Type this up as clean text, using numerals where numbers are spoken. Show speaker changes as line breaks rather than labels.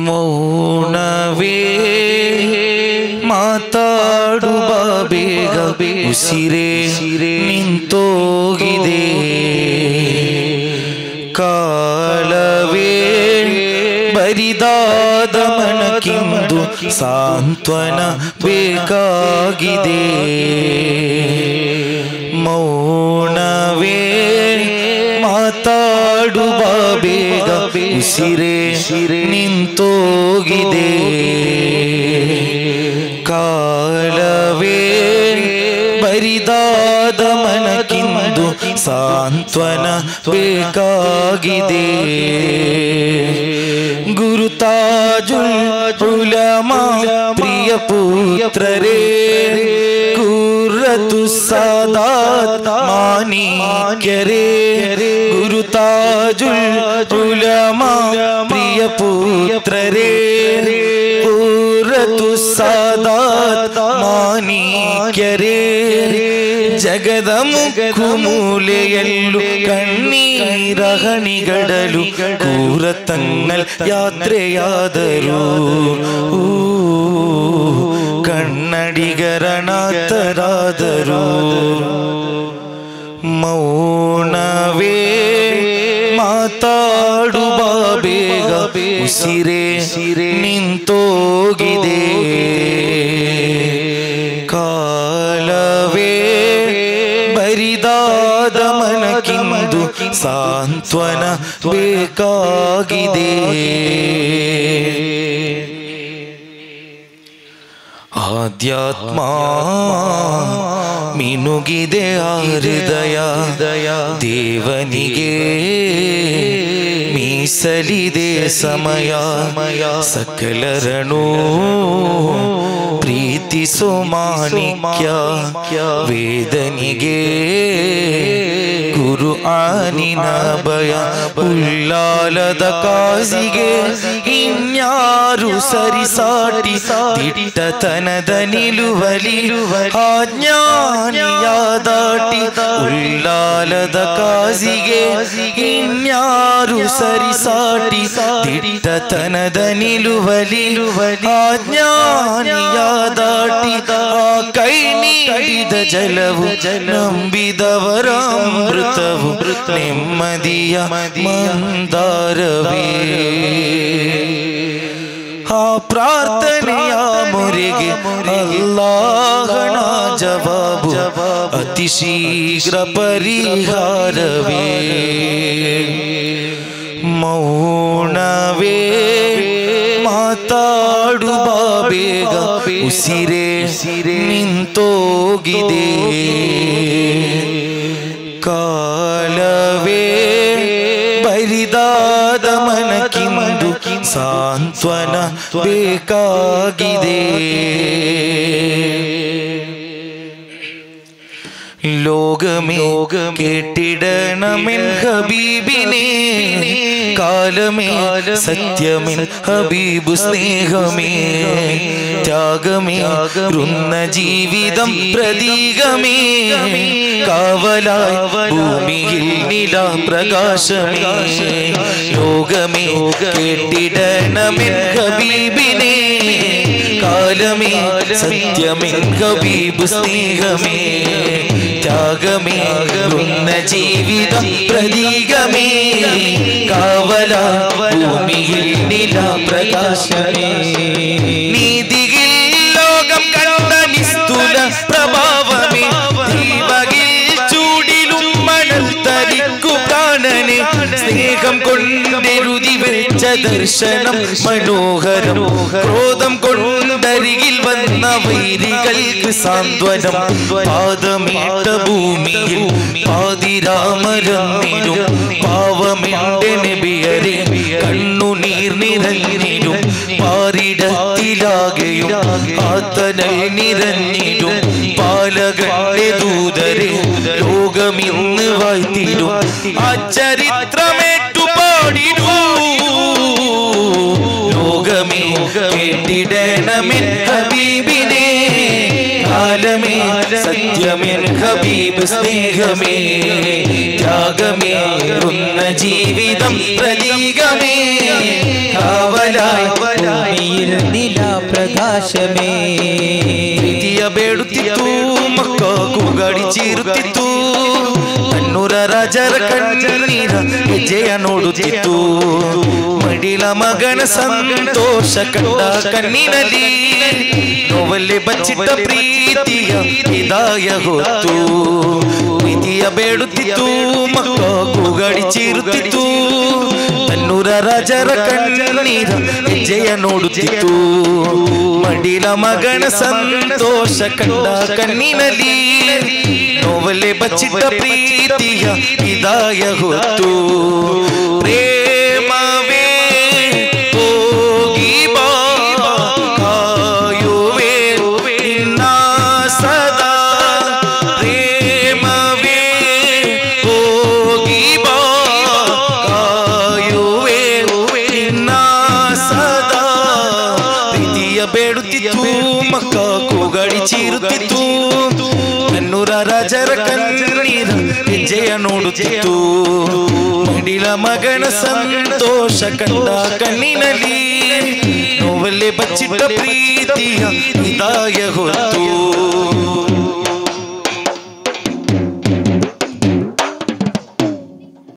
ಮೌನವೇ ಮಾತಾಡುವ ಬೇಗ ಉಸಿರೇ ನಿಂತೋಗಿದೆ. ಕಾಲವೇ ಬರಿದಾದ ಮನಕ್ಕಿಂದು ಸಾಂತ್ವನ ಬೇಕಾಗಿದೆ. ಮೌನವೇ ಮಾತಾಡುವ ಬೇಗ ಉಸಿರೇ ನಿಂತೋಗಿದೆ. ಕಾಲವೇ ಬರಿದಾದ ಮನಕ್ಕಿಂದು ಸಾಂತ್ವನ ಬೇಕಾಗಿದೆ. ಗುರುತಾಜುಲ್ ಉಲಮಾ ಪ್ರಿಯ ಪುತ್ರರೇ, ಕುರ್ರತು ಸಾದಾತ್ ಮಾನಿಕ್ಯರೇ. ಗುರುತಾಜುಲ್ ಉಲಮಾ ಪ್ರಿಯ ಪುತ್ರರೇ, ಕುರ್ರತು ಸಾದಾತ್ ಮಾನಿಕ್ಯರೇ. ಜಗದ ಮುಕ್ಕುಮೂಲೆಯಲ್ಲೂ ಕಣ್ಣೀರಹಣಿಗಡಲು ಕೂರ ತಂಗಲ್ ಯಾತ್ರೆಯಾದರು. ಕನ್ನಡಿಗರನಾಥರಾದರು. ಮೌನವೇ ಮಾತಾಡುವ ಬೇಗ ಉಸಿರೇ ನಿಂತೋಗಿದೆ. ಕಾಲವೇ ಬರಿದಾದ ಮನಕ್ಕಿಂದು ಸಾಂತ್ವನ ಬೇಕಾಗಿದೆ. ಆಧ್ಯಾತ್ಮ ಮಿನುಗಿದೆ ಹೃದಯ, ದೇವನಿಗೆ ಮೀಸಲಿದೆ ಸಮಯ. ಸಕಲರನು ಪ್ರೀತಿಸೋ ಮಾಣಿಕ್ಯ, ವೇದನಿಗೆ ಗುರು ಆನಿನ ಭಯ. ಉಲ್ಲಾಲದ ಕಾಸಿಗೆ ಇನ್ಯಾರು ಸರಿಸಾಟಿ, ದಿಟ್ಟತನದ ನಿಲುವಲಿ ಆಜ್ಞಾನಿಯ ದಾಟಿ. ಉಲ್ಲಾಲದ ಕಾಸಿಗೆ ಇನ್ಯಾರು ಸರಿಸಾಟಿ, ದಿಟ್ಟತನದ ನಿಲುವಲಿ ಆಜ್ಞಾನಿಯ ದಾಟಿ. ಆ ಕೈ ನೀಡಿದ ಜಲವು ನಂಬಿದವರ ಅಮೃತವು, ನೆಮ್ಮದಿಯ ಮಂದಾರವೇ. ಆ ಪ್ರಾರ್ಥನೆಯ ಮೊರೆಗೆ ಅಲ್ಲಾಹನ ಜವಾಬು, ಅತಿ ಶೀಘ್ರ ಪರಿಹಾರವೇ. ಮೌನವೇ ಮಾತಾಡುವ ಬೇಗ ಉಸಿರೇ ನಿಂತೋಗಿದೆ. ಕಾಲವೇ ಬರಿದಾದ ಮನಕ್ಕಿಂದು ಸಾಂತ್ವನ ಬೇಕಾಗಿದೆ. ലോകമേ കേട്ടിടണമെൻ ഹബീബിനെ, കാലമേ സത്യമെൻ ഹബീബു സ്നേഹമേ. ത്യാഗമേ രുന്ന ജീവിതം പ്രതീകമേ, കാവലായി ഭൂമിയിൽ നിലാപ്രകാശമേ. ലോകമേ കേട്ടിടണമെൻ ഹബീബിനെ, കാലമേ സത്യമെൻ ഹബീബു സ്നേഹമേ. ത്യാഗമേ രുന്ന ജീവിതം പ്രതീകമേ, കാവലായി ഭൂമിയിൽ നിലാപ്രകാശമേ. നീതിയിൽ ലോകം കണ്ട നിസ്തുല പ്രഭാവമേ, ദീപകിൽ ചൂടിലും മണൽ തരിക്കു പ്രാണനെ. സ്നേഹം കൊണ്ടെഴുതി വെച്ച ദർശനം മനോഹരം, ക്രോധം കൊണ്ടരികിൽ വന്ന വൈരികൾക്ക് സാന്ത്വനം. പാദമേട്ട ഭൂമിയിൽ പാതിരാമരന്നിരും, പാവമെന്റെ നബിയരെ കണ്ണുനീർ നിറഞ്ഞിരും. പാരിടത്തിലാകെയും ആത്തനൽ നിറഞ്ഞിരും, പാലകന്റെ ദൂതരെ ലോകമിന്ന് വാഴ്ത്തിരും. ആ ചരിത്രമേറ്റു പാടിരൂ. ലോകമേ കേട്ടിടണമെൻ ഹബീബിനെ, കാലമേ സത്യമെൻ ഹബീബ് സ്നേഹമേ. ത്യാഗമേറുന്ന ജീവിതം പ്രതീകമേ, കാവലായി ಪ್ರಕಾಶಮೇ ಪ್ರೀತಿಯ ಬೇಡುತ್ತಿತ್ತು ಮಕ್ಕ ಕೂಗಾಡಿ ಚೀರುತ್ತಿತ್ತು ಕಣ್ಣೂರ ರಾಜರ ಕಣ್ಣೀರ ಹೆಜ್ಜೆಯ ನೋಡುತ್ತಿತ್ತು ಮಡಿಲ ಮಗನ ಸಂತೋಷ ಕಂಡ ಕಣ್ಣಿನಲ್ಲಿ ನೋವಲ್ಲಿ ಬಚ್ಚಿಟ್ಟ ಪ್ರೀತಿಯ ವಿದಾಯ ಹೊತ್ತು ಪ್ರೀತಿಯ ಬೇಡುತ್ತಿತ್ತು ಮಕ್ಕ ಕೂಗಾಡಿ ಚೀರುತ್ತಿತ್ತು ಕಣ್ಣೂರ ರಾಜರ ಕಣ್ಣೀರ ಹೆಜ್ಜೆಯ ನೋಡುತ್ತಿತ್ತು ಮಡಿಲ ಮಗನ ಸಂತೋಷ ಕಂಡ ಕಣ್ಣಿನಲ್ಲಿ ನೋವಲ್ಲಿ ಬಚ್ಚಿಟ್ಟ ಪ್ರೀತಿಯ ವಿದಾಯ ಹೊತ್ತು ಪ್ರೇಮವೇ ಹೋಗಿ ಬಾ ಕಾಯುವೆ ನಿನ್ನ ಸದಾ ಪ್ರೇಮವೇ ಹೋಗಿ ಬಾ ಕಾಯುವೆ ನಿನ್ನ ಸದಾ ಪ್ರೀತಿಯ ಬೇಡುತ್ತಿತ್ತು ಮಕ್ಕ ಕೂಗಾಡಿ ಚೀರುತ್ತಿತ್ತು ಕಣ್ಣೂರ ರಾಜರ ಕಣ್ಣೀರ ಹೆಜ್ಜೆಯ ನೋಡುತ್ತಿತ್ತು ಮಡಿಲ ಮಗನ ಸಂತೋಷ ಕಂಡ ಕಣ್ಣಿನಲ್ಲಿ ನೋವಲ್ಲಿ ಬಚ್ಚಿಟ್ಟ ಪ್ರೀತಿಯ ವಿದಾಯ ಹೊತ್ತು